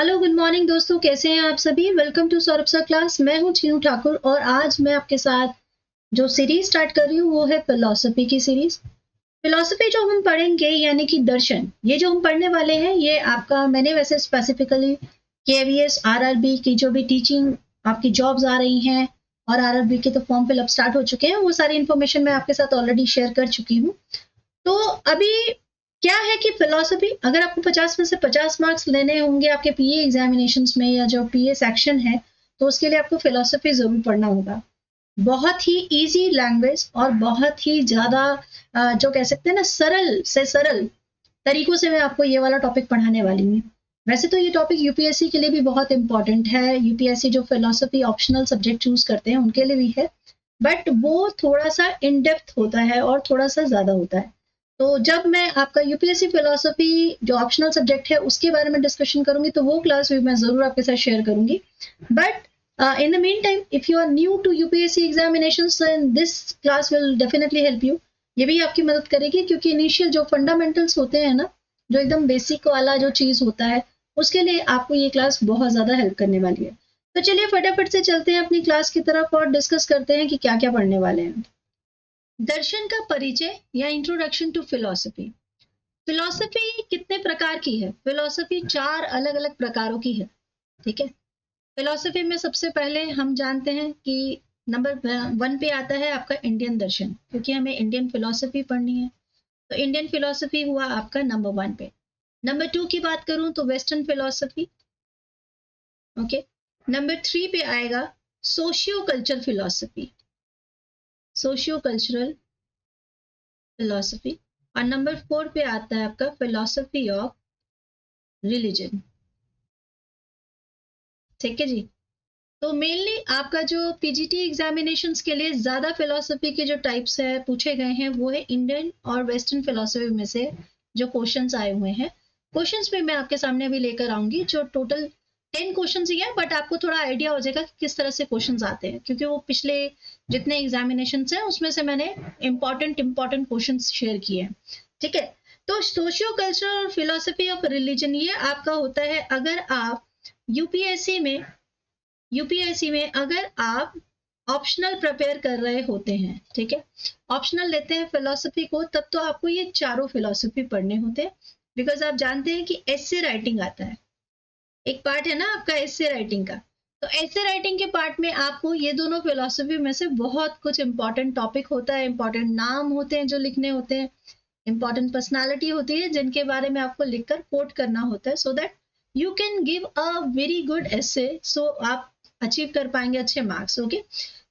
Hello good morning दोस्तों, कैसे हैं आप सभी। Welcome to Saurabh sir class. मैं हूं चीनू ठाकुर और आज मैं आपके साथ जो सीरीज स्टार्ट कर रही हूँ वो है फिलॉसफी की सीरीज। फिलॉसफी जो हम पढ़ेंगे यानी कि दर्शन, ये जो हम पढ़ने वाले हैं ये आपका, मैंने वैसे स्पेसिफिकली केवीएस आरआरबी की जो भी टीचिंग आपकी जॉब्स आ रही हैं और आरआरबी के तो फॉर्म फिलअप स्टार्ट हो चुके हैं, वो सारी इन्फॉर्मेशन मैं आपके साथ ऑलरेडी शेयर कर चुकी हूँ। तो अभी क्या है कि फिलॉसफी, अगर आपको 50 में से 50 मार्क्स लेने होंगे आपके पीए एग्जामिनेशंस में या जो पीए सेक्शन है, तो उसके लिए आपको फिलॉसफी जरूर पढ़ना होगा। बहुत ही इजी लैंग्वेज और बहुत ही ज्यादा जो कह सकते हैं ना, सरल से सरल तरीकों से मैं आपको ये वाला टॉपिक पढ़ाने वाली हूँ। वैसे तो ये टॉपिक यूपीएससी के लिए भी बहुत इंपॉर्टेंट है, यूपीएससी जो फिलॉसफी ऑप्शनल सब्जेक्ट चूज करते हैं उनके लिए भी है, बट वो थोड़ा सा इन डेप्थ होता है और थोड़ा सा ज्यादा होता है। तो जब मैं आपका यूपीएससी फिलोसफी जो ऑप्शनल सब्जेक्ट है उसके बारे में डिस्कशन करूंगी तो वो क्लास भी मैं जरूर आपके साथ शेयर करूंगी। But in the meantime, if you are new to UPSC examinations, then this class will definitely help you. ये भी आपकी मदद करेगी क्योंकि इनिशियल जो फंडामेंटल्स होते हैं ना, जो एकदम बेसिक वाला जो चीज होता है, उसके लिए आपको ये क्लास बहुत ज्यादा हेल्प करने वाली है। तो चलिए फटाफट से चलते हैं अपनी क्लास की तरफ और डिस्कस करते हैं कि क्या क्या पढ़ने वाले हैं। दर्शन का परिचय या इंट्रोडक्शन टू फिलॉसफी। फिलॉसफी कितने प्रकार की है? फिलॉसफी 4 अलग अलग प्रकारों की है। ठीक है, फिलॉसफी में सबसे पहले हम जानते हैं कि नंबर 1 पे आता है आपका इंडियन दर्शन, क्योंकि हमें इंडियन फिलॉसफी पढ़नी है, तो इंडियन फिलॉसफी हुआ आपका नंबर 1 पे। नंबर 2 की बात करूं तो वेस्टर्न फिलॉसफी। ओके, नंबर 3 पे आएगा socio culture philosophy, socio cultural philosophy. और नंबर 4 पे आता है आपका फिलॉसफी ऑफ रिलीजन। ठीक है जी। तो मेनली आपका जो पीजीटी एग्जामिनेशंस के लिए ज्यादा फिलोसफी के जो टाइप्स है पूछे गए हैं वो है इंडियन और वेस्टर्न फिलोसफी में से जो क्वेश्चंस आए हुए हैं। क्वेश्चंस में मैं आपके सामने अभी लेकर आऊंगी, जो टोटल 10 क्वेश्चंस ही है, बट आपको थोड़ा आइडिया हो जाएगा कि किस तरह से क्वेश्चंस आते हैं, क्योंकि वो पिछले जितने एग्जामिनेशंस हैं उसमें से मैंने इंपॉर्टेंट क्वेश्चंस शेयर किए हैं। ठीक है, तो सोशियो कल्चरल और फिलोसफी ऑफ रिलीजन ये आपका होता है अगर आप यूपीएससी में अगर आप ऑप्शनल प्रिपेयर कर रहे होते हैं। ठीक है, ऑप्शनल लेते हैं फिलोसफी को, तब तो आपको ये चारों फिलोसफी पढ़ने होते हैं, बिकॉज आप जानते हैं कि एसे राइटिंग आता है, एक पार्ट है ना आपका एसे राइटिंग का। तो एसे राइटिंग के पार्ट में आपको ये दोनों फिलोसफी में से बहुत कुछ इंपॉर्टेंट टॉपिक होता है, इंपॉर्टेंट नाम होते हैं जो लिखने होते हैं, इंपॉर्टेंट पर्सनालिटी होती है जिनके बारे में आपको लिखकर कोट करना होता है, so that you can give a very good essay, so आप अचीव कर पाएंगे अच्छे मार्क्स। ओके,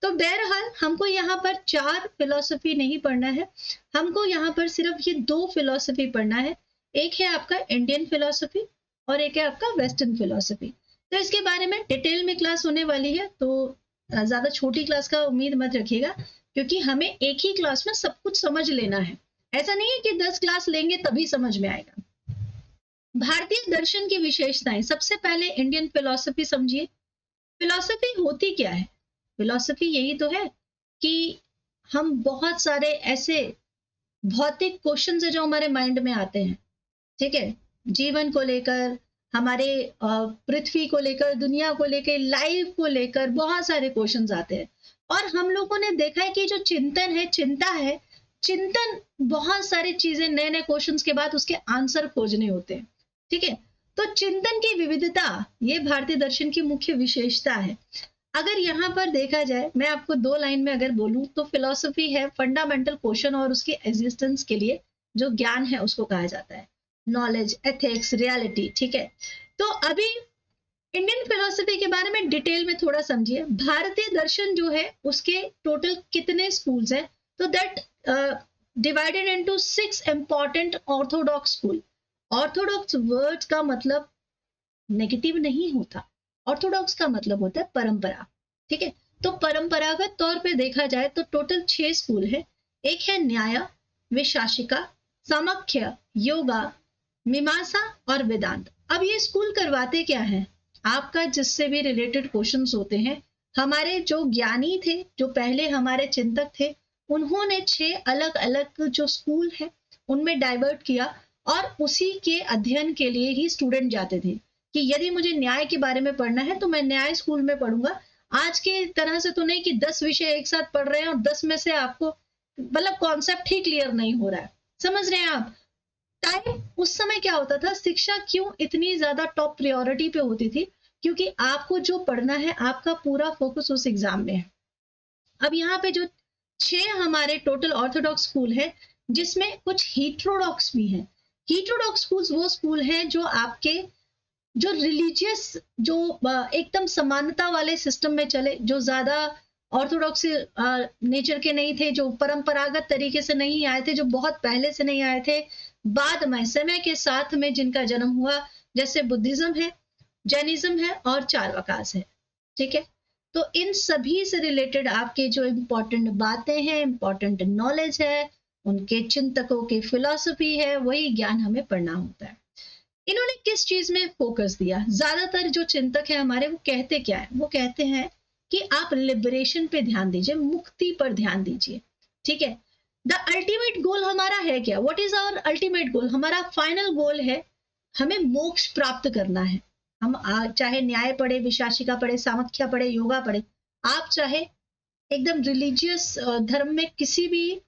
तो बहरहाल हमको यहाँ पर 4 फिलोसफी नहीं पढ़ना है, हमको यहाँ पर सिर्फ ये 2 फिलोसफी पढ़ना है। एक है आपका इंडियन फिलोसफी और एक है आपका वेस्टर्न फिलोसफी। तो इसके बारे में डिटेल में क्लास होने वाली है, तो ज्यादा छोटी क्लास का उम्मीद मत रखिएगा, क्योंकि हमें एक ही क्लास में सब कुछ समझ लेना है। ऐसा नहीं है कि 10 क्लास लेंगे तभी समझ में आएगा। भारतीय दर्शन की विशेषताएं, सबसे पहले इंडियन फिलोसफी समझिए। फिलोसफी होती क्या है? फिलोसफी यही तो है कि हम बहुत सारे ऐसे भौतिक क्वेश्चन है जो हमारे माइंड में आते हैं। ठीक है, जीवन को लेकर, हमारे पृथ्वी को लेकर, दुनिया को लेकर, लाइफ को लेकर बहुत सारे क्वेश्चंस आते हैं, और हम लोगों ने देखा है कि जो चिंतन है, चिंता है, चिंतन बहुत सारी चीजें, नए नए क्वेश्चंस के बाद उसके आंसर खोजने होते हैं। ठीक है, तो चिंतन की विविधता ये भारतीय दर्शन की मुख्य विशेषता है। अगर यहाँ पर देखा जाए, मैं आपको 2 लाइन में अगर बोलूं तो फिलोसफी है फंडामेंटल क्वेश्चन और उसकी एग्जिस्टेंस के लिए जो ज्ञान है उसको कहा जाता है, नॉलेज, एथिक्स, रियलिटी। ठीक है, तो अभी इंडियन फिलोसफी के बारे में डिटेल में थोड़ा समझिए। भारतीय दर्शन जो है उसके टोटल कितने स्कूल्स हैं? तो that divided into 6 important Orthodox school. Orthodox word का मतलब नेगेटिव नहीं होता, ऑर्थोडॉक्स का मतलब होता है परंपरा। ठीक है, तो परंपरागत तौर पे देखा जाए तो टोटल 6 स्कूल है। एक है न्याय, विशासिका, सामख्य, योगा, मीमांसा और वेदांत। अब ये स्कूल करवाते क्या है? आपका जिससे भी रिलेटेड क्वेश्चंस होते हैं, हमारे जो ज्ञानी थे, जो पहले हमारे चिंतक थे, उन्होंने 6 अलग अलग जो स्कूल है उनमें डाइवर्ट किया, और उसी के अध्ययन के लिए ही स्टूडेंट जाते थे। कि यदि मुझे न्याय के बारे में पढ़ना है तो मैं न्याय स्कूल में पढ़ूंगा। आज के तरह से तो नहीं कि 10 विषय एक साथ पढ़ रहे हैं और 10 में से आपको मतलब कॉन्सेप्ट ही क्लियर नहीं हो रहा है। समझ रहे हैं आप? टाइम उस समय क्या होता था, शिक्षा क्यों इतनी ज्यादा टॉप प्रायोरिटी पे होती थी, क्योंकि आपको जो पढ़ना है आपका पूरा फोकस उस एग्जाम में है। अब यहाँ पे जो 6 हमारे टोटल ऑर्थोडॉक्स स्कूल है, जिसमें कुछ हीट्रोडॉक्स भी हैं। हीट्रोडॉक्स स्कूल्स वो स्कूल हैं जो आपके जो रिलीजियस, जो एकदम समानता वाले सिस्टम में चले, जो ज्यादा ऑर्थोडॉक्स नेचर के नहीं थे, जो परंपरागत तरीके से नहीं आए थे, जो बहुत पहले से नहीं आए थे, बाद में समय के साथ में जिनका जन्म हुआ, जैसे बुद्धिज्म है, जैनिज्म है और चारवाकास है। ठीक है, तो इन सभी से रिलेटेड आपके जो इम्पोर्टेंट बातें हैं, इम्पोर्टेंट नॉलेज है, उनके चिंतकों की फिलॉसफी है, वही ज्ञान हमें पढ़ना होता है। इन्होंने किस चीज में फोकस दिया? ज्यादातर जो चिंतक है हमारे, वो कहते क्या है? वो कहते हैं कि आप लिबरेशन पे ध्यान दीजिए, मुक्ति पर ध्यान दीजिए। ठीक है, द अल्टीमेट गोल हमारा है क्या? What is our ultimate goal? हमारा फाइनल गोल है हमें मोक्ष प्राप्त करना है। हम चाहे न्याय पढ़े, विशासिका पढ़े, सामख्या पढ़े, योगा पढ़े, आप चाहे एकदम रिलीजियस धर्म में किसी भी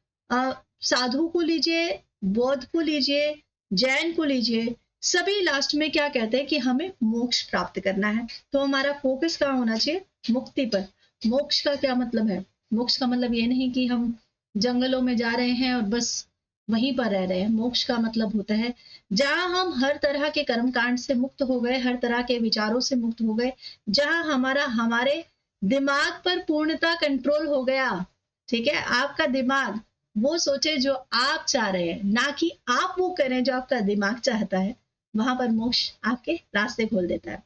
साधु को लीजिए, बौद्ध को लीजिए, जैन को लीजिए, सभी लास्ट में क्या कहते हैं कि हमें मोक्ष प्राप्त करना है। तो हमारा फोकस कहाँ होना चाहिए? मुक्ति पर। मोक्ष का क्या मतलब है? मोक्ष का मतलब ये नहीं कि हम जंगलों में जा रहे हैं और बस वहीं पर रह रहे हैं। मोक्ष का मतलब होता है जहां हम हर तरह के कर्मकांड से मुक्त हो गए, हर तरह के विचारों से मुक्त हो गए, जहां हमारे दिमाग पर पूर्णता कंट्रोल हो गया। ठीक है, आपका दिमाग वो सोचे जो आप चाह रहे हैं, ना कि आप वो करें जो आपका दिमाग चाहता है। वहां पर मोक्ष आपके रास्ते खोल देता है।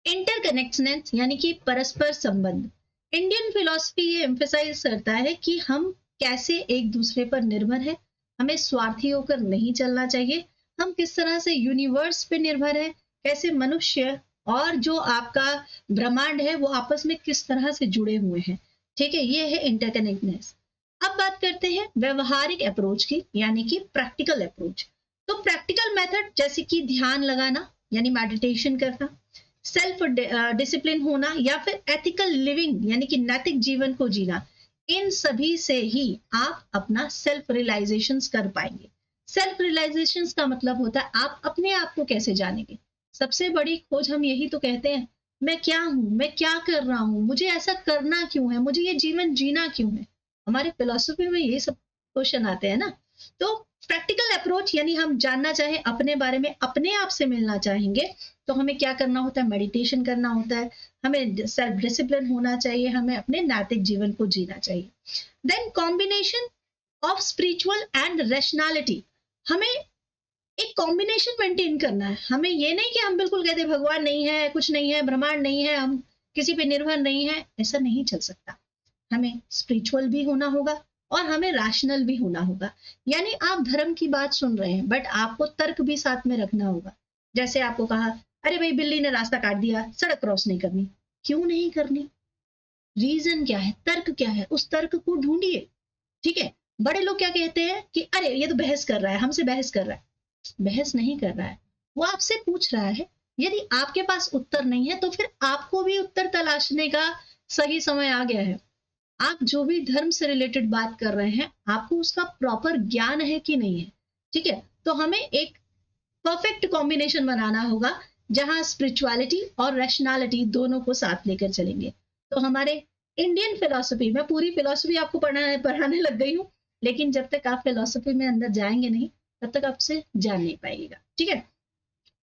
इंटरकनेक्शनेस यानी कि परस्पर संबंध। इंडियन फिलॉसफी ये एम्फेसाइज करता है कि हम कैसे एक दूसरे पर निर्भर है, हमें स्वार्थी होकर नहीं चलना चाहिए। हम किस तरह से यूनिवर्स पे निर्भर है, कैसे मनुष्य और जो आपका ब्रह्मांड है वो आपस में किस तरह से जुड़े हुए हैं। ठीक है, ये है इंटरकनेक्टनेस। अब बात करते हैं व्यवहारिक अप्रोच की, यानी कि प्रैक्टिकल अप्रोच। तो प्रैक्टिकल मेथड जैसे कि ध्यान लगाना यानी मेडिटेशन करना, सेल्फ डिसिप्लिन होना, या फिर एथिकल लिविंग यानी कि नैतिक जीवन को जीना, इन सभी से ही आप अपना सेल्फ रियलाइजेशन कर पाएंगे। सेल्फ रियलाइजेशन का मतलब होता है आप अपने आप को कैसे जानेंगे। सबसे बड़ी खोज हम यही तो कहते हैं, मैं क्या हूं, मैं क्या कर रहा हूं, मुझे ऐसा करना क्यों है, मुझे ये जीवन जीना क्यों है। हमारे फिलॉसफी में यही सब क्वेश्चन आते हैं ना। तो प्रैक्टिकल अप्रोच यानी हम जानना चाहें अपने बारे में, अपने आप से मिलना चाहेंगे, तो हमें क्या करना होता है? मेडिटेशन करना होता है, हमें सेल्फ डिसिप्लिन होना चाहिए, हमें अपने नैतिक जीवन को जीना चाहिए। Then combination of spiritual and rationality, हमें एक कॉम्बिनेशन मेंटेन करना है। हमें ये नहीं कि हम बिल्कुल कहते भगवान नहीं है, कुछ नहीं है, ब्रह्मांड नहीं है, हम किसी पे निर्भर नहीं है, ऐसा नहीं चल सकता। हमें स्पिरिचुअल भी होना होगा और हमें रैशनल भी होना होगा। यानी आप धर्म की बात सुन रहे हैं बट आपको तर्क भी साथ में रखना होगा। जैसे आपको कहा, अरे भाई बिल्ली ने रास्ता काट दिया, सड़क क्रॉस नहीं करनी। क्यों नहीं करनी? रीजन क्या है, तर्क क्या है, उस तर्क को ढूंढिए। ठीक है, बड़े लोग क्या कहते हैं कि अरे ये तो बहस कर रहा है, हमसे बहस कर रहा है। बहस नहीं कर रहा है, वो आपसे पूछ रहा है। यदि आपके पास उत्तर नहीं है तो फिर आपको भी उत्तर तलाशने का सही समय आ गया है। आप जो भी धर्म से रिलेटेड बात कर रहे हैं, आपको उसका प्रॉपर ज्ञान है कि नहीं है। ठीक है, तो हमें एक परफेक्ट कॉम्बिनेशन बनाना होगा जहां स्पिरिचुअलिटी और रैशनैलिटी दोनों को साथ लेकर चलेंगे। तो हमारे इंडियन फिलॉसफी में, पूरी फिलॉसफी आपको पढ़ाने लग गई हूँ, लेकिन जब तक आप फिलॉसफी में अंदर जाएंगे नहीं तब तक आपसे जान नहीं पाएगा। ठीक है,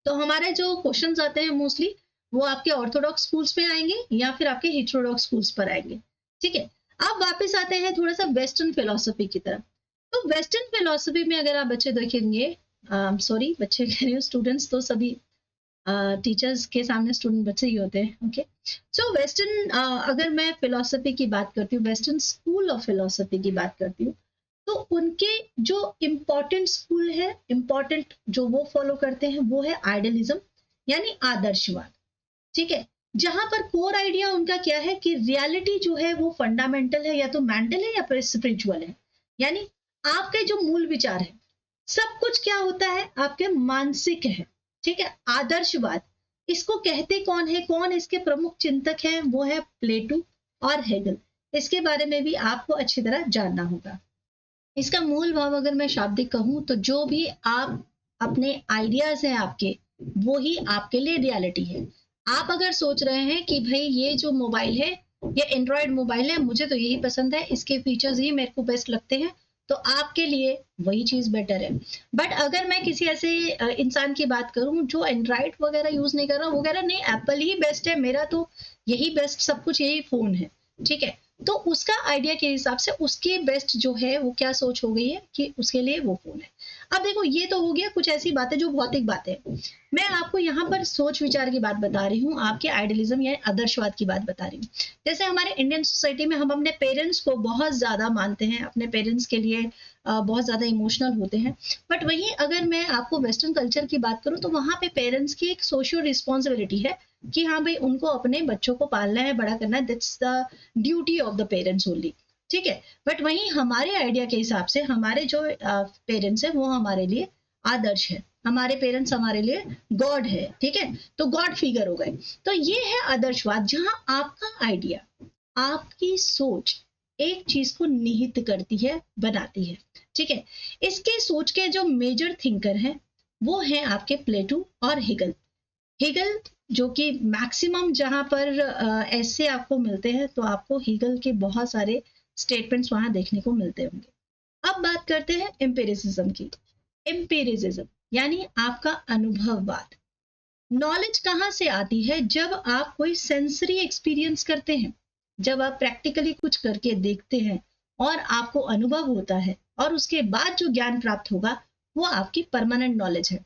तो हमारे जो क्वेश्चंस आते हैं मोस्टली वो आपके ऑर्थोडॉक्स स्कूल्स में आएंगे या फिर आपके हेटेरोडॉक्स स्कूल्स पर आएंगे। ठीक है, अब वापस आते हैं थोड़ा सा वेस्टर्न फिलॉसफी की तरफ। तो वेस्टर्न फिलॉसफी में अगर आप बच्चे देखेंगे, सॉरी बच्चे कह रही हूँ, स्टूडेंट्स तो सभी टीचर्स के सामने स्टूडेंट बच्चे ही होते हैं। ओके, सो वेस्टर्न अगर मैं फिलॉसफी की बात करती हूँ, वेस्टर्न स्कूल ऑफ फिलॉसफी की बात करती हूँ, तो उनके जो इम्पोर्टेंट स्कूल है, इम्पोर्टेंट जो वो फॉलो करते हैं वो है आइडियलिज्म यानी आदर्शवाद। ठीक है, जहां पर कोर आइडिया उनका क्या है कि रियलिटी जो है वो फंडामेंटल है, या तो मेंटल है या फिर स्पिरिचुअल है। यानी आपके जो मूल विचार है, सब कुछ क्या होता है आपके मानसिक है। ठीक है, आदर्शवाद इसको कहते कौन है, कौन इसके प्रमुख चिंतक हैं, वो है प्लेटो और हेगल। इसके बारे में भी आपको अच्छी तरह जानना होगा। इसका मूल भाव अगर मैं शाब्दिक कहूं तो जो भी आप अपने आइडियाज हैं आपके, वो ही आपके लिए रियलिटी है। आप अगर सोच रहे हैं कि भाई ये जो मोबाइल है, ये एंड्रॉयड मोबाइल है, मुझे तो यही पसंद है, इसके फीचर्स ही मेरे को बेस्ट लगते हैं, तो आपके लिए वही चीज बेटर है। बट अगर मैं किसी ऐसे इंसान की बात करूं जो एंड्रॉयड वगैरह यूज नहीं कर रहा, वो कह रहा नहीं एप्पल ही बेस्ट है, मेरा तो यही बेस्ट, सब कुछ यही फोन है, ठीक है, तो उसका आइडिया के हिसाब से उसकी बेस्ट जो है वो क्या सोच हो गई है कि उसके लिए वो फोन है। अब देखो ये तो हो गया कुछ ऐसी बातें जो भौतिक बातें, मैं आपको यहाँ पर सोच विचार की बात बता रही हूँ, आपके आइडियलिज्म या आदर्शवाद की बात बता रही हूँ। जैसे हमारे इंडियन सोसाइटी में हम अपने पेरेंट्स को बहुत ज्यादा मानते हैं, अपने पेरेंट्स के लिए बहुत ज्यादा इमोशनल होते हैं। बट वहीं अगर मैं आपको वेस्टर्न कल्चर की बात करूँ तो वहां पे पेरेंट्स की एक सोशल रिस्पॉन्सिबिलिटी है कि हाँ भाई उनको अपने बच्चों को पालना है, बड़ा करना है, that's the duty of the parents only, ठीक है। बट वहीं हमारे आइडिया के हिसाब से हमारे जो पेरेंट्स है वो हमारे लिए आदर्श है, हमारे पेरेंट्स हमारे लिए गॉड है, ठीक है, तो गॉड फिगर हो गए। तो ये है आदर्शवाद, जहां आपका आइडिया, आपकी सोच एक चीज को निहित करती है, बनाती है, ठीक है। इसके सोच के जो मेजर थिंकर हैं वो हैं आपके प्लेटो और हेगल। हेगल जो कि मैक्सिमम जहां पर ऐसे आपको मिलते हैं, तो आपको हेगल के बहुत सारे स्टेटमेंट्स वहां देखने को मिलते होंगे। अब बात करते हैं एम्पिरिसिज्म की। एम्पिरिसिज्म यानी आपका अनुभववाद। नॉलेज कहाँ से आती है? जब आप कोई सेंसरी एक्सपीरियंस करते हैं, जब आप प्रैक्टिकली कुछ करके देखते हैं और आपको अनुभव होता है, और उसके बाद जो ज्ञान प्राप्त होगा वो आपकी परमानेंट नॉलेज है।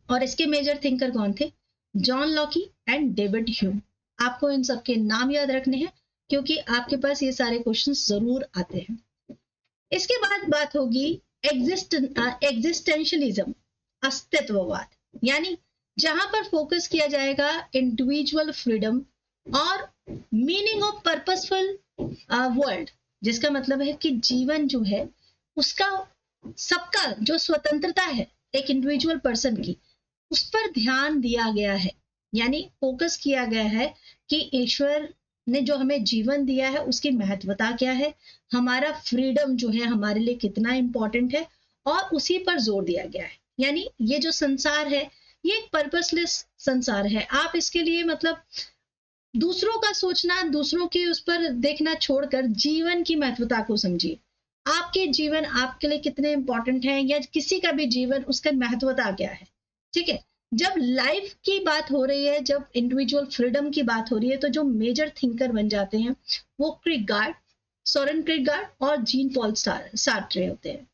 और इसके मेजर थिंकर कौन थे? John Locke and David Hume. आपको इन सबके नाम याद रखने हैं क्योंकि आपके पास ये सारे क्वेश्चंस जरूर आते हैं। इसके बाद बात होगी एग्जिस्टेंशलिज्म, अस्तित्ववाद, यानी जहां पर फोकस किया जाएगा इंडिविजुअल फ्रीडम और मीनिंग ऑफ पर्पसफुल वर्ल्ड, जिसका मतलब है कि जीवन जो है उसका, सबका जो स्वतंत्रता है एक इंडिविजुअल पर्सन की, उस पर ध्यान दिया गया है। यानी फोकस किया गया है कि ईश्वर ने जो हमें जीवन दिया है उसकी महत्वता क्या है, हमारा फ्रीडम जो है हमारे लिए कितना इंपॉर्टेंट है, और उसी पर जोर दिया गया है। यानी ये जो संसार है ये एक पर्पसलेस संसार है। आप इसके लिए मतलब दूसरों का सोचना, दूसरों के उस पर देखना छोड़कर जीवन की महत्वता को समझिए। आपके जीवन आपके लिए कितने इंपॉर्टेंट हैं, या किसी का भी जीवन, उसका महत्वता क्या है, ठीक है। जब लाइफ की बात हो रही है, जब इंडिविजुअल फ्रीडम की बात हो रही है, तो जो मेजर थिंकर बन जाते हैं वो क्रिकगार्ड, सोरेन क्रिकगार्ड और जीन पॉल सार्ट्रे होते हैं।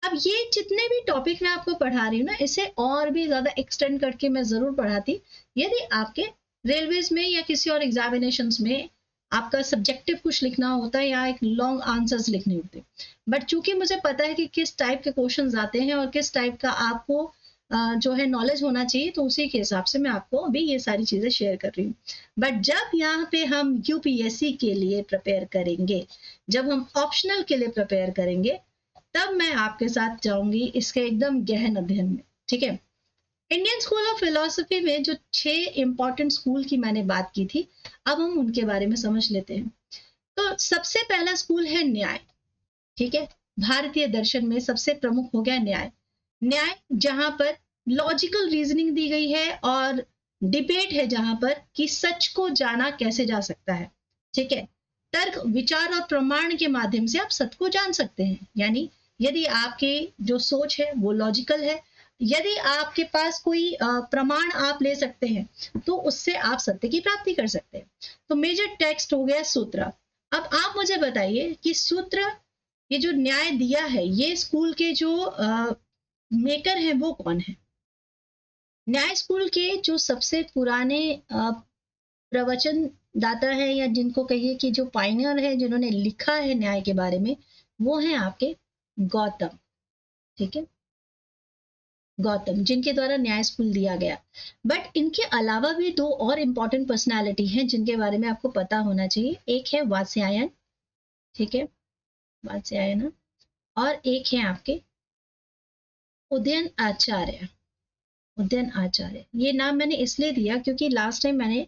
अब ये जितने भी टॉपिक मैं आपको पढ़ा रही हूँ ना, इसे और भी ज्यादा एक्सटेंड करके मैं जरूर पढ़ाती यदि आपके रेलवेज में या किसी और एग्जामिनेशंस में आपका सब्जेक्टिव कुछ लिखना होता है या एक लॉन्ग आंसर्स लिखने होते। बट चूंकि मुझे पता है कि किस टाइप के क्वेश्चंस आते हैं और किस टाइप का आपको जो है नॉलेज होना चाहिए, तो उसी के हिसाब से मैं आपको अभी ये सारी चीजें शेयर कर रही हूँ। बट जब यहाँ पे हम यूपीएससी के लिए प्रिपेयर करेंगे, जब हम ऑप्शनल के लिए प्रिपेयर करेंगे, तब मैं आपके साथ जाऊंगी इसके एकदम गहन अध्ययन में, ठीक है। इंडियन स्कूल ऑफ फिलोसफी में जो 6 इंपॉर्टेंट स्कूल की मैंने बात की थी, अब हम उनके बारे में समझ लेते हैं। तो सबसे पहला स्कूल है न्याय, ठीक है। भारतीय दर्शन में सबसे प्रमुख हो गया न्याय। न्याय जहां पर लॉजिकल रीजनिंग दी गई है और डिबेट है जहां पर कि सच को जाना कैसे जा सकता है, ठीक है। तर्क, विचार और प्रमाण के माध्यम से आप सत्य को जान सकते हैं। यानी यदि आपकी जो सोच है वो लॉजिकल है, यदि आपके पास कोई प्रमाण आप ले सकते हैं, तो उससे आप सत्य की प्राप्ति कर सकते हैं। तो मेजर टेक्स्ट हो गया सूत्र। अब आप मुझे बताइए कि सूत्र, ये जो न्याय दिया है, ये स्कूल के जो मेकर हैं वो कौन है? न्याय स्कूल के जो सबसे पुराने प्रवचन दाता है, या जिनको कहिए कि जो पायनियर है, जिन्होंने लिखा है न्याय के बारे में, वो हैं आपके गौतम, ठीक है। गौतम, जिनके द्वारा न्याय स्कूल दिया गया। बट इनके अलावा भी 2 और इंपॉर्टेंट पर्सनालिटी हैं जिनके बारे में आपको पता होना चाहिए। एक है वात्स्यायन, ठीक है, वात्स्यायन, और एक है आपके उदयन आचार्य, उदयन आचार्य, ये नाम मैंने इसलिए दिया क्योंकि लास्ट टाइम मैंने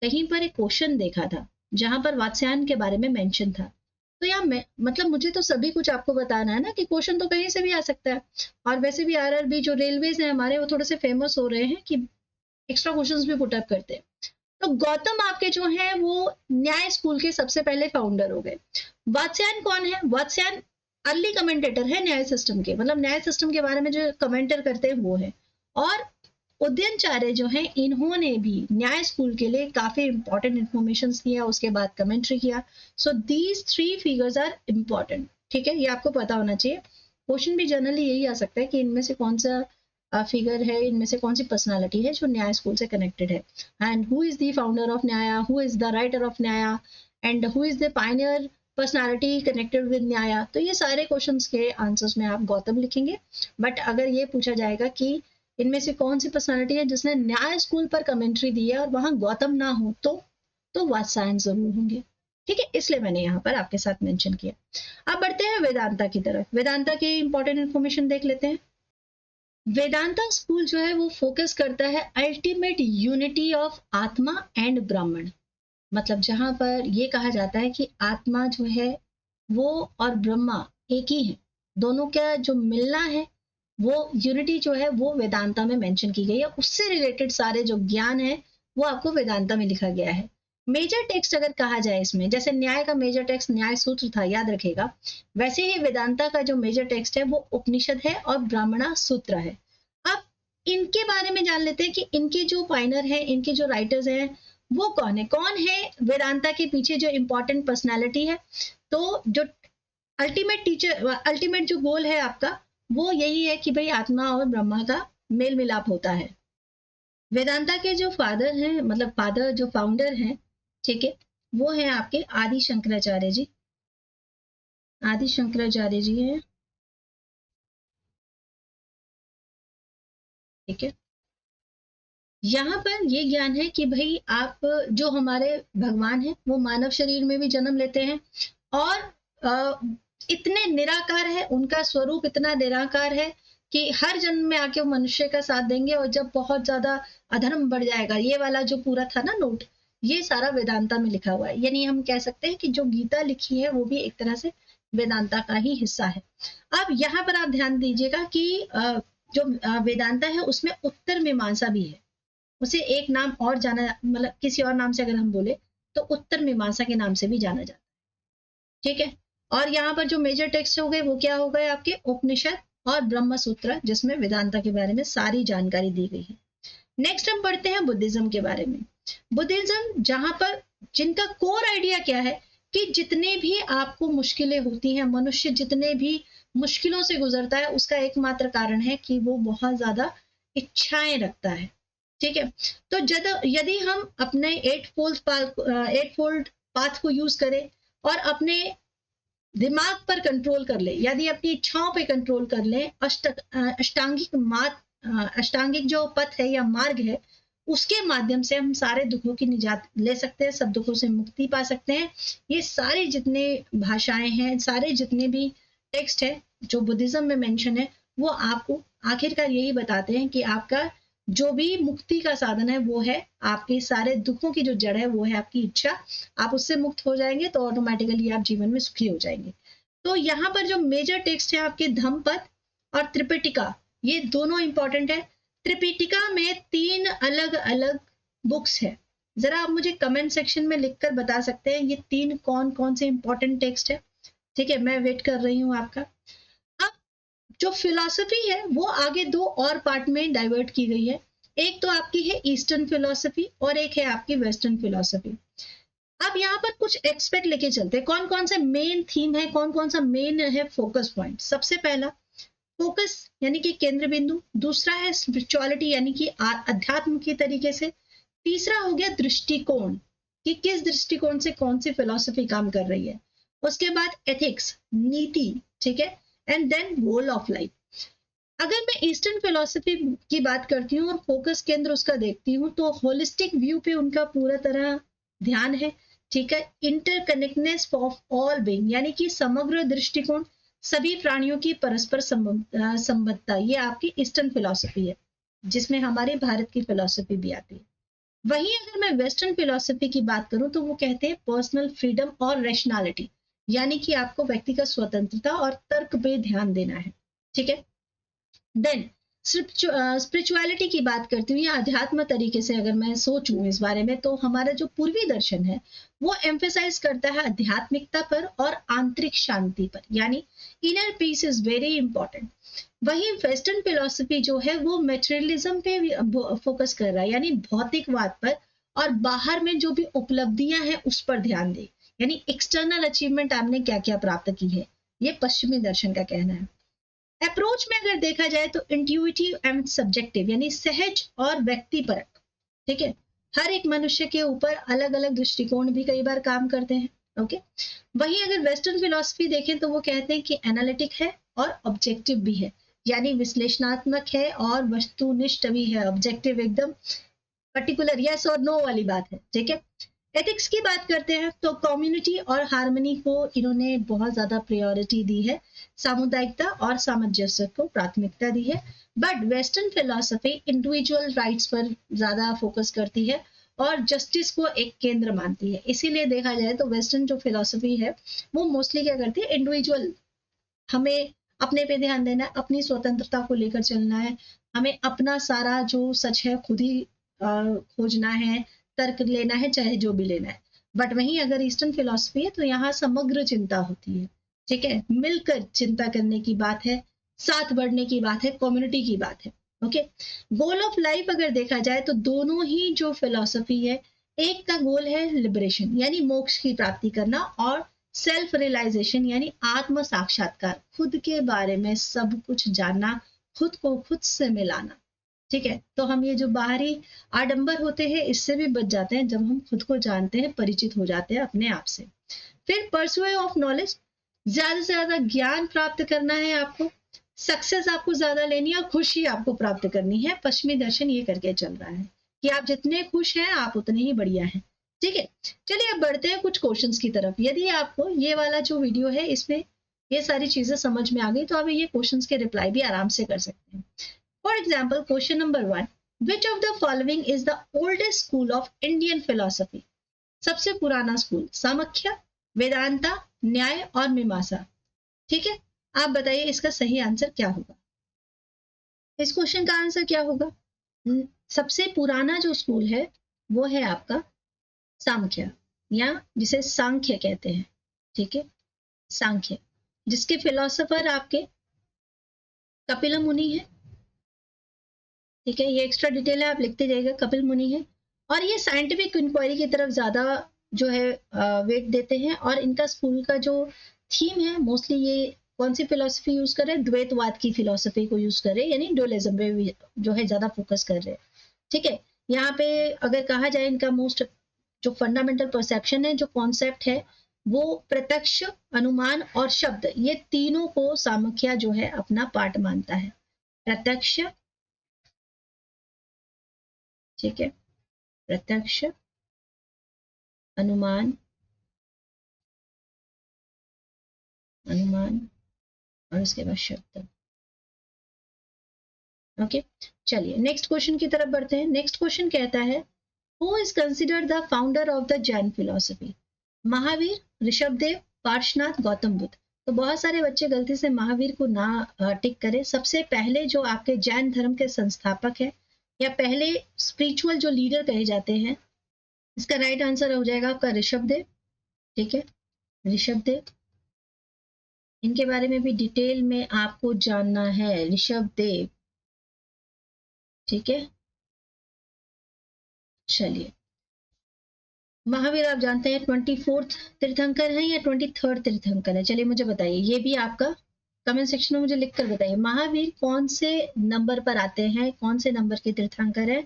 कहीं पर एक क्वेश्चन देखा था जहां पर वात्स्यायन के बारे में मेंशन था। तो यार मैं मतलब मुझे तो सभी कुछ आपको बताना है ना कि क्वेश्चन तो कहीं से भी आ सकता है। और वैसे भी आरआरबी जो रेलवेज है हमारे वो थोड़े से फेमस हो रहे हैं कि एक्स्ट्रा क्वेश्चंस भी पुट अप करते हैं। तो गौतम आपके जो है वो न्याय स्कूल के सबसे पहले फाउंडर हो गए। वात्स्यायन कौन है? वात्स्यायन अर्ली कमेंटेटर है न्याय सिस्टम के, मतलब न्याय सिस्टम के बारे में जो कमेंटर करते हैं वो है। और उदयनचार्य जो है इन्होंने भी न्याय स्कूल के लिए काफी इंपॉर्टेंट इंफॉर्मेशन दिया, उसके बाद कमेंट्री किया। So these 3 figures are important, ठीक है, ये आपको पता होना चाहिए। क्वेश्चन भी जनरली यही आ सकता है कि इनमें से कौन सा फिगर है, इनमें से कौन सी पर्सनालिटी है जो न्याय स्कूल से कनेक्टेड है, and who is the founder of Nyaya, who is the writer of Nyaya, and who is the pioneer personality connected with Nyaya. तो ये सारे क्वेश्चंस के आंसर्स में आप गौतम लिखेंगे। बट अगर ये पूछा जाएगा कि इनमें से कौन सी पर्सनालिटी है जिसने न्याय स्कूल पर कमेंट्री दी है और वहां गौतम ना हो, तो वात्स्यायन जरूर होंगे, ठीक है, इसलिए मैंने यहाँ पर आपके साथ मेंशन किया। अब बढ़ते हैं वेदांता की तरफ। वेदांता की इंपॉर्टेंट इंफॉर्मेशन देख लेते हैं। वेदांता स्कूल जो है वो फोकस करता है अल्टीमेट यूनिटी ऑफ आत्मा एंड ब्राह्मण। मतलब जहां पर ये कहा जाता है कि आत्मा जो है वो और ब्रह्मा एक ही है, दोनों का जो मिलना है वो यूनिटी जो है वो वेदांता में मेंशन की गई है। उससे रिलेटेड सारे जो ज्ञान है वो आपको वेदांता में लिखा गया है। मेजर टेक्स्ट अगर कहा जाए इसमें, जैसे न्याय का मेजर टेक्स्ट न्याय सूत्र था, याद रखेगा, वैसे ही वेदांता का जो मेजर टेक्स्ट है वो उपनिषद है और ब्राह्मणा सूत्र है। अब इनके बारे में जान लेते हैं कि इनके जो पाइनर है, इनके जो राइटर्स हैं वो कौन है वेदांता के पीछे जो इंपॉर्टेंट पर्सनालिटी है। तो जो अल्टीमेट जो गोल है आपका वो यही है कि भाई आत्मा और ब्रह्मा का मेल मिलाप होता है। वेदांता के जो फादर हैं, मतलब फादर जो फाउंडर हैं, ठीक है, वो है आपके आदि शंकराचार्य जी। आदि शंकराचार्य जी हैं, ठीक है। यहाँ पर ये ज्ञान है कि भाई आप जो हमारे भगवान है वो मानव शरीर में भी जन्म लेते हैं और इतने निराकार है, उनका स्वरूप इतना निराकार है कि हर जन्म में आके वो मनुष्य का साथ देंगे और जब बहुत ज्यादा अधर्म बढ़ जाएगा, ये वाला जो पूरा था ना नोट, ये सारा वेदांता में लिखा हुआ है। यानी हम कह सकते हैं कि जो गीता लिखी है वो भी एक तरह से वेदांता का ही हिस्सा है। अब यहाँ पर आप ध्यान दीजिएगा कि जो वेदांता है उसमें उत्तर मीमांसा भी है। उसे एक नाम और जाना, मतलब किसी और नाम से अगर हम बोले तो उत्तर मीमांसा के नाम से भी जाना जाता है, ठीक है। और यहाँ पर जो मेजर टेक्स्ट हो गए वो क्या हो गए आपके उपनिषद और ब्रह्म सूत्र, जिसमें वेदांता के बारे में सारी जानकारी दी गई है। नेक्स्ट हम पढ़ते हैं बुद्धिज्म के बारे में। बुद्धिज्म जहां पर जिनका कोर आइडिया क्या है कि जितने भी आपको मुश्किलें होती हैं, मनुष्य जितने भी मुश्किलों से गुजरता है, उसका एकमात्र कारण है कि वो बहुत ज्यादा इच्छाएं रखता है, ठीक है। तो यदि हम अपने एट फोल्ड पाथ को यूज करें और अपने दिमाग पर कंट्रोल कर ले, यदि अपनी इच्छाओं पे कंट्रोल कर ले, अष्टांगिक जो पथ है या मार्ग है उसके माध्यम से हम सारे दुखों की निजात ले सकते हैं, सब दुखों से मुक्ति पा सकते हैं। ये सारे जितने भाषाएं हैं, सारे जितने भी टेक्स्ट है जो बुद्धिज्म में मेंशन है, वो आपको आखिरकार यही बताते हैं कि आपका जो भी मुक्ति का साधन है वो है आपके सारे दुखों की जो जड़ है वो है आपकी इच्छा। आप उससे मुक्त हो जाएंगे तो ऑटोमेटिकली आप जीवन में सुखी हो जाएंगे। तो यहाँ पर जो मेजर टेक्स्ट है आपके धम्मपद और त्रिपिटिका, ये दोनों इंपॉर्टेंट है। त्रिपिटिका में 3 अलग अलग बुक्स है। जरा आप मुझे कमेंट सेक्शन में लिखकर बता सकते हैं ये 3 कौन कौन से इंपॉर्टेंट टेक्स्ट है, ठीक है, मैं वेट कर रही हूँ आपका। अब जो फिलॉसफी है वो आगे 2 और पार्ट में डाइवर्ट की गई है। एक तो आपकी है ईस्टर्न फिलॉसफी और एक है आपकी वेस्टर्न फिलॉसफी। अब यहाँ पर कुछ एक्सपेक्ट लेके चलते हैं, कौन कौन से मेन थीम है, कौन कौन सा मेन है फोकस पॉइंट। सबसे पहला फोकस यानी कि केंद्र बिंदु, दूसरा है स्पिरिचुअलिटी यानी कि अध्यात्म की तरीके से, तीसरा हो गया दृष्टिकोण कि किस दृष्टिकोण से कौन सी फिलॉसफी काम कर रही है, उसके बाद एथिक्स नीति, ठीक है, and then goal of life. अगर मैं ईस्टर्न फिलॉसफी की बात करती हूँ और फोकस केंद्र उसका देखती हूँ तो होलिस्टिक व्यू पे उनका पूरा तरह ध्यान है, ठीक है। इंटरकनेक्टनेस ऑफ ऑल बीइंग यानी कि समग्र दृष्टिकोण, सभी प्राणियों की परस्पर संबद्धता, ये आपकी ईस्टर्न फिलॉसफी है। जिसमें हमारे भारत की फिलॉसफी भी आती है। वहीं अगर मैं वेस्टर्न फिलॉसफी की बात करूं तो वो कहते हैं पर्सनल फ्रीडम और रैशनैलिटी, यानी कि आपको व्यक्तिगत स्वतंत्रता और तर्क पे ध्यान देना है। ठीक है। देन स्पिरिचुअलिटी की बात करती हूँ या अध्यात्म तरीके से अगर मैं सोचूं इस बारे में, तो हमारा जो पूर्वी दर्शन है वो एम्फेसाइज करता है आध्यात्मिकता पर और आंतरिक शांति पर, यानी inner peace is very important. वही वेस्टर्न फिलोसफी जो है वो मेटेरियलिज्म पे फोकस कर रहा है, यानी भौतिकवाद पर, और बाहर में जो भी उपलब्धियां हैं उस पर ध्यान दे, यानी एक्सटर्नल अचीवमेंट आपने क्या क्या प्राप्त की है, ये पश्चिमी दर्शन का कहना है। अप्रोच में अगर देखा जाए तो इंट्यूटिव एंड सब्जेक्टिव, यानी सहज और व्यक्तिपरक। ठीक है। हर एक मनुष्य के ऊपर अलग अलग दृष्टिकोण भी कई बार काम करते हैं। ओके। वहीं अगर वेस्टर्न फिलॉसफी देखें तो वो कहते हैं कि एनालिटिक है और ऑब्जेक्टिव भी है, यानी विश्लेषणात्मक है और वस्तुनिष्ठ भी है, ऑब्जेक्टिव एकदम पर्टिकुलर यस और नो वाली बात है। ठीक है। एथिक्स की बात करते हैं तो कम्युनिटी और हार्मनी को इन्होंने बहुत ज्यादा प्रायोरिटी दी है, सामुदायिकता और सामंजस्य को प्राथमिकता दी है। But western philosophy individual rights पर ज्यादा फोकस करती है और जस्टिस को एक केंद्र मानती है। इसीलिए देखा जाए तो वेस्टर्न जो फिलॉसफी है वो मोस्टली क्या करती है, इंडिविजुअल, हमें अपने पे ध्यान देना है, अपनी स्वतंत्रता को लेकर चलना है, हमें अपना सारा जो सच है खुद ही खोजना है, तर्क लेना है, चाहे जो भी लेना है। बट वहीं अगर ईस्टर्न फिलॉसफी है तो यहाँ समग्र चिंता होती है। ठीक है। मिलकर चिंता करने की बात है, साथ बढ़ने की बात है, कम्युनिटी की बात है। ओके। गोल ऑफ लाइफ अगर देखा जाए तो दोनों ही जो फिलॉसफी है, एक का गोल है लिबरेशन यानी मोक्ष की प्राप्ति करना, और सेल्फ रियलाइजेशन यानी आत्म साक्षात्कार, खुद के बारे में सब कुछ जानना, खुद को खुद से मिलाना। ठीक है। तो हम ये जो बाहरी आडंबर होते हैं इससे भी बच जाते हैं जब हम खुद को जानते हैं, परिचित हो जाते हैं अपने आप से। फिर परस्यूट ऑफ नॉलेज, ज्यादा से ज्यादा ज्ञान प्राप्त करना है आपको, सक्सेस आपको ज्यादा लेनी है और खुशी आपको प्राप्त करनी है। पश्चिमी दर्शन ये करके चल रहा है कि आप जितने खुश हैं आप उतने ही बढ़िया हैं। ठीक है। चलिए अब बढ़ते हैं कुछ क्वेश्चंस की तरफ। यदि आपको ये वाला जो वीडियो है इसमें ये सारी चीजें समझ में आ गई तो आप ये क्वेश्चंस के रिप्लाई भी आराम से कर सकते हैं। For example, question number 1, which of the following is the oldest school of Indian philosophy? सबसे पुराना स्कूल, सामख्य, वेदांता, न्याय और मीमांसा। ठीक है। आप बताइए इसका सही आंसर क्या होगा। इस क्वेश्चन का आंसर क्या होगा? सबसे पुराना जो स्कूल है वो है आपका सांख्य, या जिसे सांख्य कहते हैं। ठीक है। सांख्य, जिसके फिलोसोफर आपके कपिल मुनि है। ठीक है। ये एक्स्ट्रा डिटेल है, आप लिखते जाइएगा, कपिल मुनि है। और ये साइंटिफिक इंक्वायरी की तरफ ज्यादा जो है वेट देते हैं, और इनका स्कूल का जो थीम है मोस्टली ये कौन सी फिलोसफी यूज कर रहे हैं, द्वैतवाद की फिलोसफी को यूज कर रहे हैं, यानी डुअलिज्म पे जो है ज्यादा फोकस कर रहे हैं। ठीक है। यहाँ पे अगर कहा जाए इनका मोस्ट जो फंडामेंटल परसेप्शन है, जो कॉन्सेप्ट है, वो प्रत्यक्ष, अनुमान और शब्द, ये तीनों को सामख्या जो है अपना पार्ट मानता है। प्रत्यक्ष, ठीक है, प्रत्यक्ष, अनुमान, अनुमान और उसके बाद शब्द। ओके। चलिए नेक्स्ट क्वेश्चन की तरफ बढ़ते हैं। नेक्स्ट क्वेश्चन कहता है, who is considered the founder of the Jain philosophy? Mahavir, Rishabhdev, Parshvanath, Gautam Buddha. तो बहुत सारे बच्चे गलती से महावीर को ना टिक करें। सबसे पहले जो आपके जैन धर्म के संस्थापक है या पहले स्पिरिचुअल जो लीडर कहे जाते हैं, इसका राइट आंसर हो जाएगा आपका ऋषभदेव। ठीक है। ऋषभदेव, इनके बारे में भी डिटेल में आपको जानना है। ऋषभदेव। ठीक है। चलिए, महावीर आप जानते हैं 24th तीर्थंकर है या 23rd तीर्थंकर है? चलिए मुझे बताइए, ये भी आपका कमेंट सेक्शन में मुझे लिखकर बताइए, महावीर कौन से नंबर पर आते हैं, कौन से नंबर के तीर्थंकर है?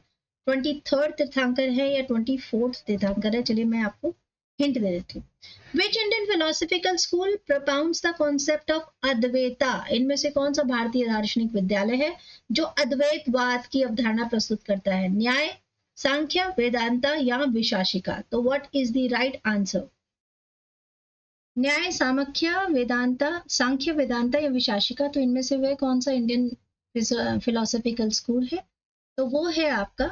23rd तीर्थंकर है या 24th तीर्थंकर है? चलिए मैं आपको हिंट दे देती हूँ। Which Indian philosophical school propounds the concept of Advaita? इनमें से कौन सा भारतीय दार्शनिक विद्यालय है जो अद्वैतवाद की अवधारणा प्रस्तुत करता है? न्याय, सांख्य, वेदांता या विशाशिका? तो what is the right answer? न्याय, सामख्य, वेदांता, सांख्य, वेदांता या विशाशिका? तो इनमें से वह कौन सा इंडियन फिलोसफिकल स्कूल है? तो वो है आपका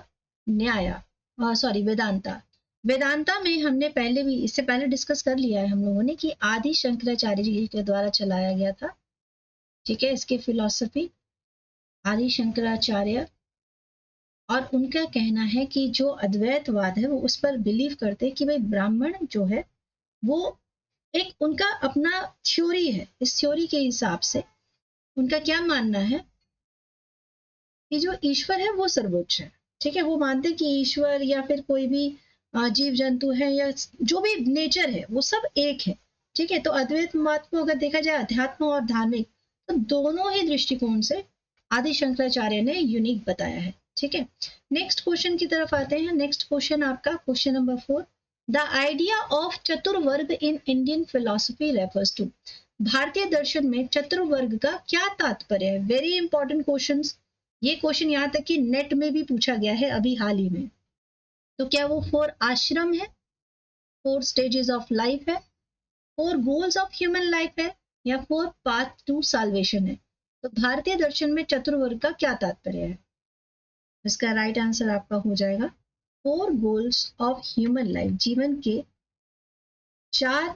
न्याय, सॉरी वेदांता। वेदांता में हमने पहले भी, इससे पहले डिस्कस कर लिया है हम लोगों ने कि आदि शंकराचार्य जी के द्वारा चलाया गया था, ठीक है, इसके फिलॉसफी आदि शंकराचार्य। और उनका कहना है कि जो अद्वैतवाद है वो उस पर बिलीव करते हैं कि भाई ब्राह्मण जो है वो एक उनका अपना थ्योरी है। इस थ्योरी के हिसाब से उनका क्या मानना है कि जो ईश्वर है वो सर्वोच्च है, ठीक है। वो मानते हैं कि ईश्वर या फिर कोई भी जीव जंतु है या जो भी नेचर है वो सब एक है, ठीक है। तो अद्वैत मत को अगर देखा जाए अध्यात्म और धार्मिक, तो दोनों ही दृष्टिकोण से आदि शंकराचार्य ने यूनिक बताया है, ठीक है। नेक्स्ट क्वेश्चन की तरफ आते हैं। नेक्स्ट क्वेश्चन आपका question number 4, the idea of Chaturvarga in Indian philosophy refers to. भारतीय दर्शन में चतुर्वर्ग का क्या तात्पर्य है? Very important question. ये क्वेश्चन यहाँ तक कि नेट में भी पूछा गया है अभी हाल ही में। तो क्या वो 4 आश्रम है, 4 स्टेजेस ऑफ लाइफ है, 4 गोल्स ऑफ ह्यूमन लाइफ है, या 4 पाथ टू साल्वेशन है? तो भारतीय दर्शन में चतुर्वर्ग का क्या तात्पर्य है? इसका राइट आंसर आपका हो जाएगा 4 गोल्स ऑफ ह्यूमन लाइफ। जीवन के 4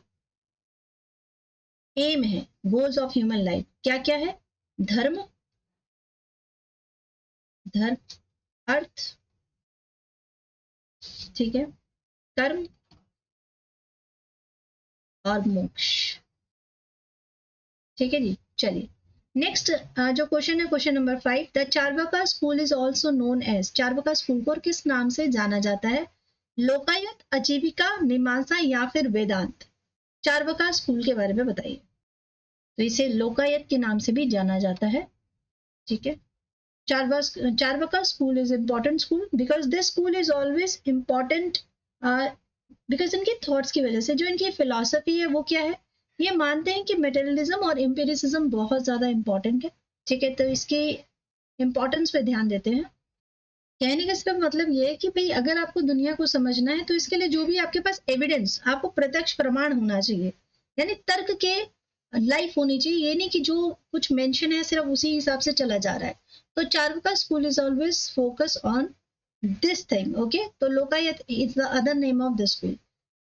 एम है, गोल्स ऑफ ह्यूमन लाइफ। क्या क्या है? धर्म, अर्थ, ठीक है, कर्म और मोक्ष, ठीक है जी। चलिए नेक्स्ट जो क्वेश्चन है question number 5, the Charvaka school is also known as. Charvaka school को किस नाम से जाना जाता है? लोकायत, आजीविका, मीमांसा या फिर वेदांत? चार्वाका स्कूल के बारे में बताइए। तो इसे लोकायत के नाम से भी जाना जाता है, ठीक है। Charvaka school is important school because this school is always important because इनकी थॉट्स की वजह से। जो इनकी फिलॉसफी है वो क्या है? ये मानते हैं कि मटेरियलिज्म और एम्पिरिसिज्म बहुत ज्यादा इंपॉर्टेंट है, ठीक है। तो इसकी इंपॉर्टेंस पे ध्यान देते हैं। कहने का सिर्फ मतलब ये है कि भाई अगर आपको दुनिया को समझना है तो इसके लिए जो भी आपके पास एविडेंस, आपको प्रत्यक्ष प्रमाण होना चाहिए, यानी तर्क के लाइफ होनी चाहिए। ये नहीं कि जो कुछ मेंशन है सिर्फ उसी हिसाब से चला जा रहा है। तो Charvaka school is always focus on this thing, okay. तो Lokayata is the other name of the school.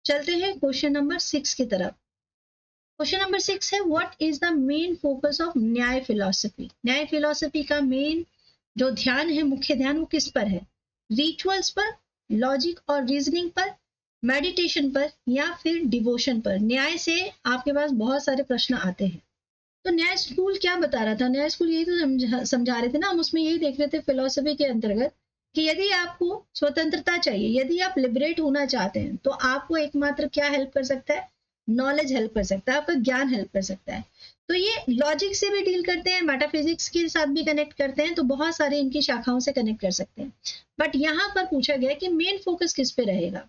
चलते हैं क्वेश्चन नंबर 6 की तरफ। क्वेश्चन नंबर 6 है, what is the main focus of न्याय फिलॉसफी। न्याय फिलॉसफी का मेन जो ध्यान है, मुख्य ध्यान, वो किस पर है? रिचुअल्स पर, लॉजिक और रीजनिंग पर, मेडिटेशन पर, या फिर डिवोशन पर? न्याय से आपके पास बहुत सारे प्रश्न आते हैं। तो न्याय स्कूल क्या बता रहा था? न्याय स्कूल यही तो समझा रहे थे ना हम, उसमें यही देख रहे थे फिलॉसफी के अंतर्गत कि यदि आपको स्वतंत्रता चाहिए, यदि आप लिबरेट होना चाहते हैं, तो आपको एकमात्र क्या हेल्प कर सकता है? नॉलेज हेल्प कर सकता है, आपका ज्ञान हेल्प कर सकता है। तो ये लॉजिक से भी डील करते हैं, मेटाफिजिक्स के साथ भी कनेक्ट करते हैं, तो बहुत सारे इनकी शाखाओं से कनेक्ट कर सकते हैं। बट यहाँ पर पूछा गया कि मेन फोकस किस पे रहेगा?